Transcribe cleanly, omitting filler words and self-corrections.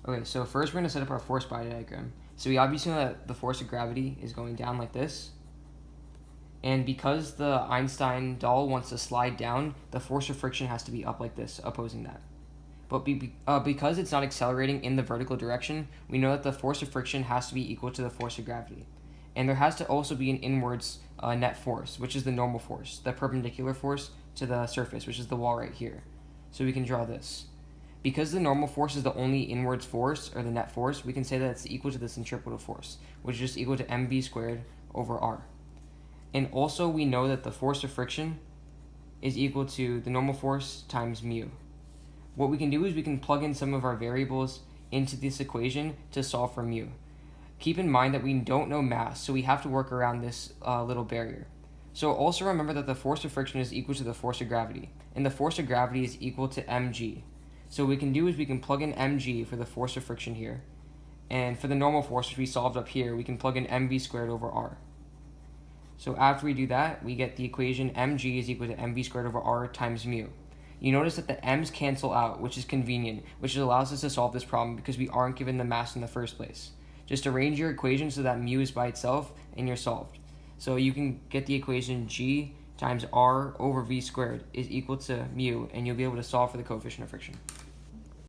Okay, so first we're going to set up our force body diagram. So we obviously know that the force of gravity is going down like this. And because the Einstein doll wants to slide down, the force of friction has to be up like this, opposing that. But because it's not accelerating in the vertical direction, we know that the force of friction has to be equal to the force of gravity. And there has to also be an inwards net force, which is the normal force, the perpendicular force to the surface, which is the wall right here. So we can draw this. Because the normal force is the only inwards force, or the net force, we can say that it's equal to the centripetal force, which is just equal to mv squared over r. And also we know that the force of friction is equal to the normal force times mu. What we can do is we can plug in some of our variables into this equation to solve for mu. Keep in mind that we don't know mass, so we have to work around this little barrier. So also remember that the force of friction is equal to the force of gravity, and the force of gravity is equal to mg. So what we can do is we can plug in mg for the force of friction here, and for the normal force, which we solved up here, we can plug in mv squared over r. So after we do that, we get the equation mg is equal to mv squared over r times mu. You notice that the m's cancel out, which is convenient, which allows us to solve this problem because we aren't given the mass in the first place. Just arrange your equation so that mu is by itself and you're solved. So you can get the equation g times r over v squared is equal to mu, and you'll be able to solve for the coefficient of friction.